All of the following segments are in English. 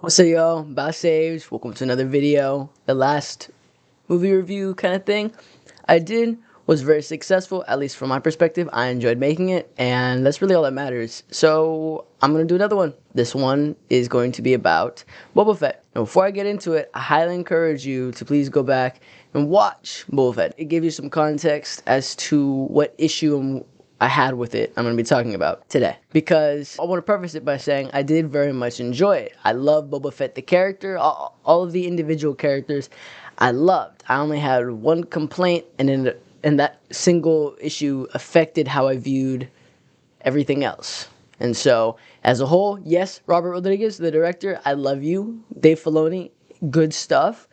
What's up, y'all? Boss Saves. Welcome to another video. The last movie review kind of thing I did was very successful, at least from my perspective. I enjoyed making it, and that's really all that matters. So I'm gonna do another one. This one is going to be about Boba Fett. Now, before I get into it, I highly encourage you to please go back and watch Boba Fett. It gives you some context as to what issue I had with it I'm going to be talking about today, because I want to preface it by saying I did very much enjoy it. I love Boba Fett the character, all of the individual characters I loved. I only had one complaint, and that single issue affected how I viewed everything else. And so, as a whole, yes, Robert Rodriguez, the director, I love you. Dave Filoni, good stuff.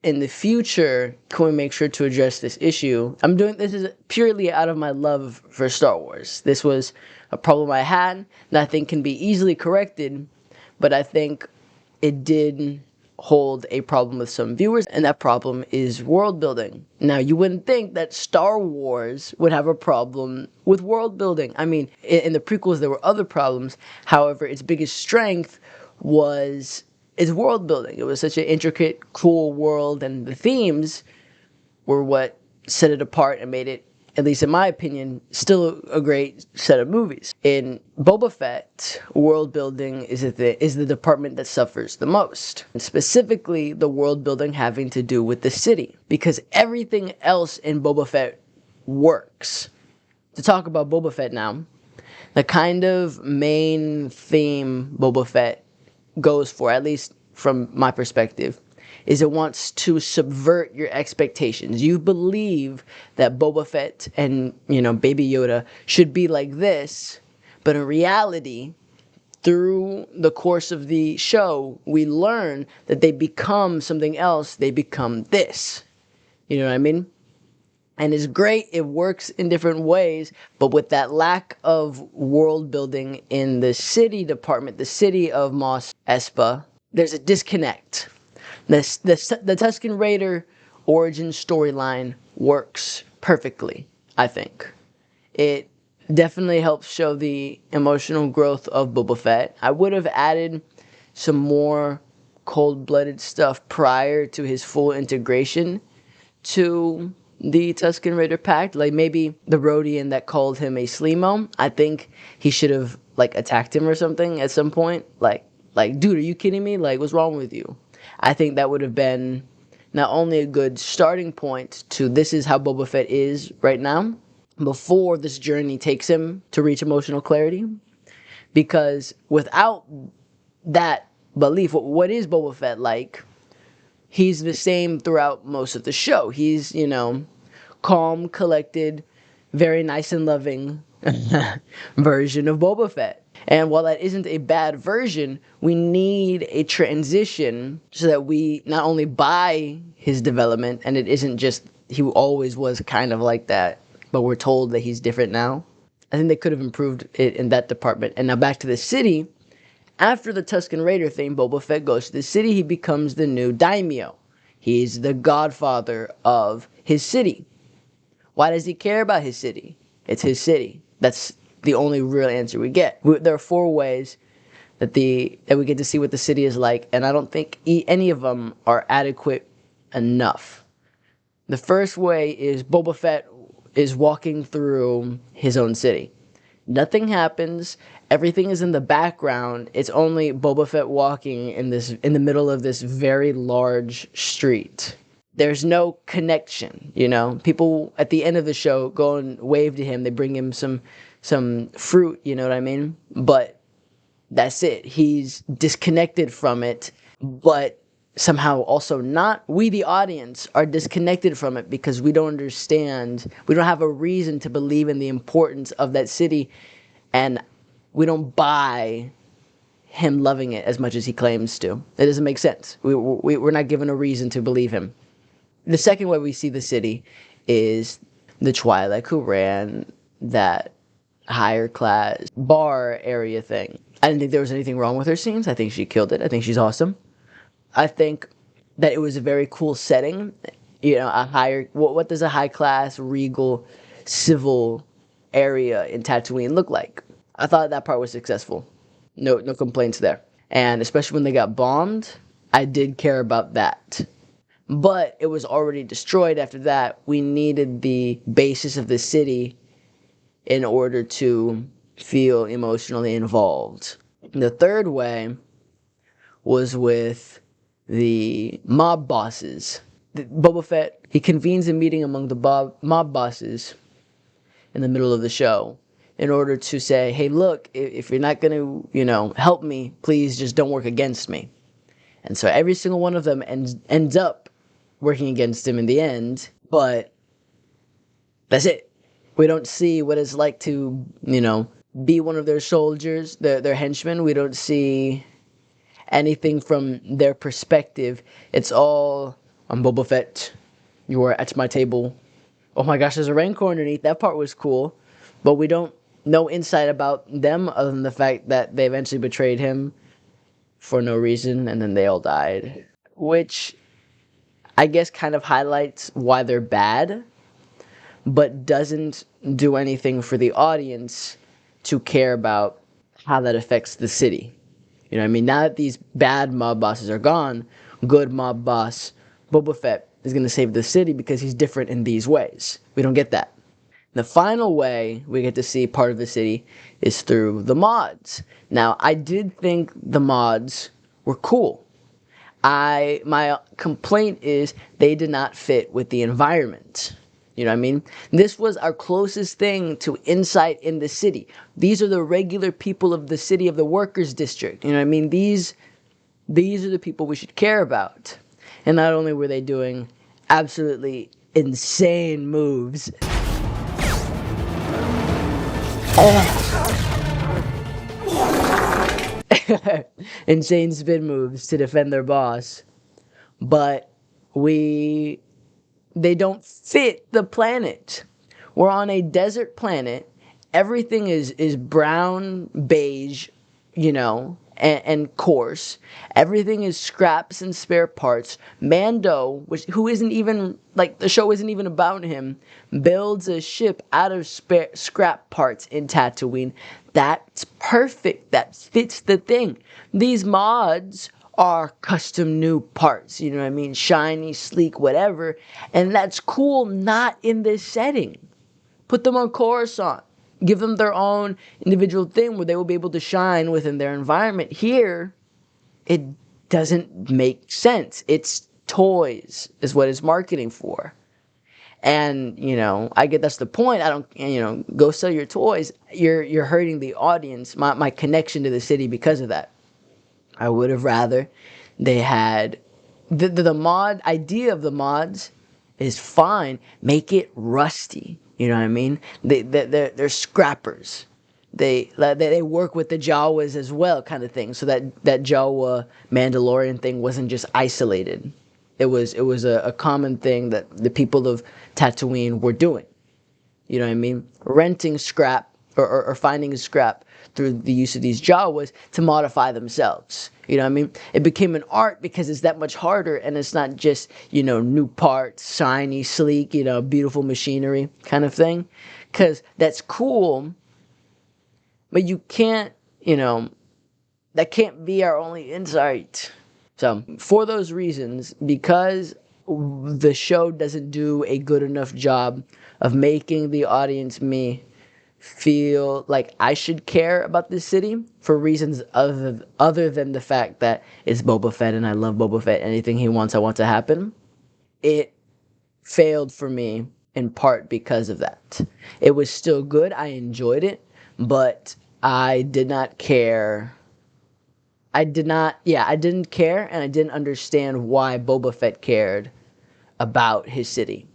In the future, can we make sure to address this issue? This is purely out of my love for Star Wars. This was a problem I had that I think can be easily corrected, but I think it did hold a problem with some viewers, and that problem is world building. Now, you wouldn't think that Star Wars would have a problem with world building. I mean, in the prequels, there were other problems. However, its biggest strength was its world building. It was such an intricate, cool world, and the themes were what set it apart and made it, at least in my opinion, still a great set of movies. In Boba Fett, world building is the department that suffers the most. And specifically, the world building having to do with the city, because everything else in Boba Fett works. To talk about Boba Fett now, the kind of main theme Boba Fett goes for, at least from my perspective, is it wants to subvert your expectations. You believe that Boba Fett and, Baby Yoda should be like this, but in reality, through the course of the show, we learn that they become something else. They become this. You know what I mean? And it's great, it works in different ways, but with that lack of world building in the city department, the city of Mos Espa, there's a disconnect. The Tusken Raider origin storyline works perfectly, I think. It definitely helps show the emotional growth of Boba Fett. I would have added some more cold-blooded stuff prior to his full integration to the Tusken Raider pact, like maybe the Rodian that called him a Sleemo. I think he should have attacked him or something at some point. Like, dude, are you kidding me? Like, what's wrong with you? I think that would have been not only a good starting point to this is how Boba Fett is right now, before this journey takes him to reach emotional clarity. Because without that belief, what is Boba Fett like? He's the same throughout most of the show. He's, calm, collected, very nice and loving version of Boba Fett. And while that isn't a bad version, we need a transition so that we not only buy his development, and it isn't just he always was kind of like that, but we're told that he's different now. I think they could have improved it in that department. And now back to the city. After the Tusken Raider thing, Boba Fett goes to the city. He becomes the new daimyo. He's the godfather of his city. Why does he care about his city? It's his city. That's the only real answer we get. There are 4 ways that we get to see what the city is like, and I don't think any of them are adequate enough. The first way is Boba Fett is walking through his own city. Nothing happens. Everything is in the background. It's only Boba Fett walking in the middle of this very large street. There's no connection, People at the end of the show go and wave to him. They bring him some fruit, you know what I mean? But that's it. He's disconnected from it, but somehow also not. We, the audience, are disconnected from it because we don't understand. We don't have a reason to believe in the importance of that city, and we don't buy him loving it as much as he claims to. It doesn't make sense. We're not given a reason to believe him. The second way we see the city is the Twi'lek who ran that higher class bar area thing. I didn't think there was anything wrong with her scenes. I think she killed it. I think she's awesome. I think that it was a very cool setting. What does a high class, regal, civil area in Tatooine look like? I thought that part was successful. No complaints there. And especially when they got bombed, I did care about that. But it was already destroyed after that. We needed the basis of the city in order to feel emotionally involved. The third way was with the mob bosses. Boba Fett, he convenes a meeting among the mob bosses in the middle of the show in order to say, hey, look, if you're not going to, help me, please just don't work against me. And so every single one of them ends up working against him in the end, but that's it. We don't see what it's like to, be one of their soldiers, their henchmen. We don't see anything from their perspective. It's all, I'm Boba Fett. You are at my table. Oh my gosh, there's a rancor underneath. That part was cool. But we don't know insight about them other than the fact that they eventually betrayed him for no reason and then they all died. Which I guess kind of highlights why they're bad, but doesn't do anything for the audience to care about how that affects the city. You know what I mean? Now that these bad mob bosses are gone, good mob boss Boba Fett is going to save the city because he's different in these ways. We don't get that. The final way we get to see part of the city is through the mods. Now, I did think the mods were cool. My complaint is they did not fit with the environment. You know what I mean? This was our closest thing to insight in the city. These are the regular people of the city, of the workers district. You know what I mean? These are the people we should care about. And not only were they doing absolutely insane moves. Insane spin moves to defend their boss. But they don't fit the planet. We're on a desert planet. Everything is brown, beige, and coarse. Everything is scraps and spare parts. Mando, who isn't even, the show isn't even about him, builds a ship out of scrap parts in Tatooine. That's perfect. That fits the thing. These mods are custom new parts, you know what I mean? Shiny, sleek, whatever. And that's cool, not in this setting. Put them on Coruscant. Give them their own individual thing where they will be able to shine within their environment. Here, it doesn't make sense. It's toys is what it's marketing for. And, I get that's the point. I don't, go sell your toys. You're hurting the audience, my connection to the city because of that. I would have rather they had the mod idea of the mods is fine. Make it rusty. You know what I mean? They're scrappers. They work with the Jawas as well, kind of thing. So that Jawa Mandalorian thing wasn't just isolated. It was a common thing that the people of Tatooine were doing. You know what I mean? Renting scrap or finding scrap through the use of these Jawas to modify themselves. You know what I mean? It became an art because it's that much harder and it's not just, new parts, shiny, sleek, beautiful machinery kind of thing. Because that's cool, but you can't, that can't be our only insight. So, for those reasons, because the show doesn't do a good enough job of making the audience, me, feel like I should care about this city for reasons other than the fact that it's Boba Fett and I love Boba Fett. Anything he wants, I want to happen. It failed for me in part because of that. It was still good. I enjoyed it, but I did not care. I didn't care, and I didn't understand why Boba Fett cared about his city.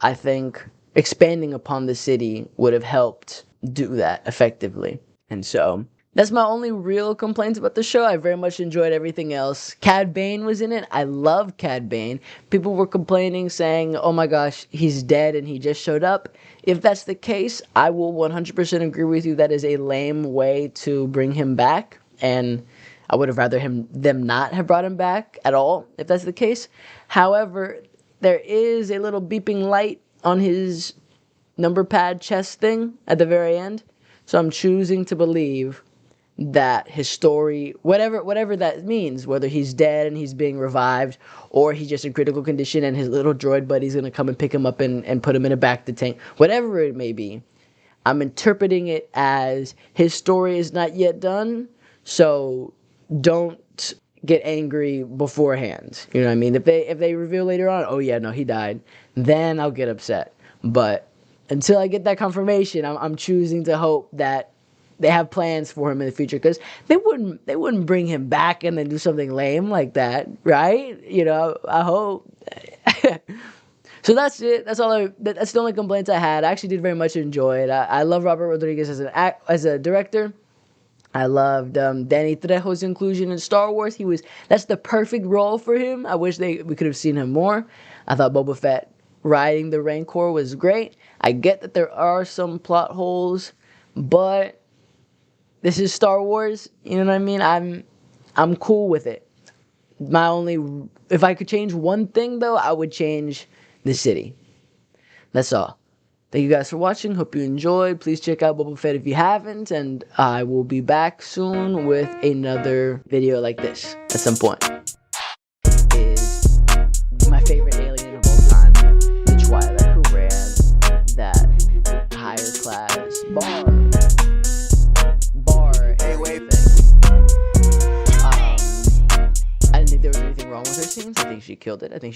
I think expanding upon the city would have helped do that effectively. And so, that's my only real complaints about the show. I very much enjoyed everything else. Cad Bane was in it. I love Cad Bane. People were complaining, saying, oh my gosh, he's dead and he just showed up. If that's the case, I will 100% agree with you. That is a lame way to bring him back. And I would have rather them not have brought him back at all, if that's the case. However, there is a little beeping light on his number pad chest thing at the very end. So I'm choosing to believe that his story, whatever that means, whether he's dead and he's being revived, or he's just in critical condition and his little droid buddy's gonna come and pick him up and put him in a back to tank, whatever it may be, I'm interpreting it as his story is not yet done, so don't get angry beforehand. You know what I mean? If they reveal later on, oh yeah, no, he died, then I'll get upset. But until I get that confirmation, I'm choosing to hope that they have plans for him in the future, because they wouldn't bring him back and then do something lame like that, right? You know, I hope. So that's it. That's the only complaints I had. I actually did very much enjoy it. I love Robert Rodriguez as a director. I loved Danny Trejo's inclusion in Star Wars. That's the perfect role for him. I wish we could have seen him more. I thought Boba Fett riding the Rancor was great. I get that there are some plot holes, but this is Star Wars, you know what I mean? I'm cool with it. If I could change one thing though, I would change the city. That's all. Thank you guys for watching. Hope you enjoyed. Please check out Boba Fett if you haven't, and I will be back soon with another video like this at some point. Is my favorite alien of all time, the Twi'lek, who ran that higher class bar everything. I didn't think there was anything wrong with her scenes. I think she killed it. I think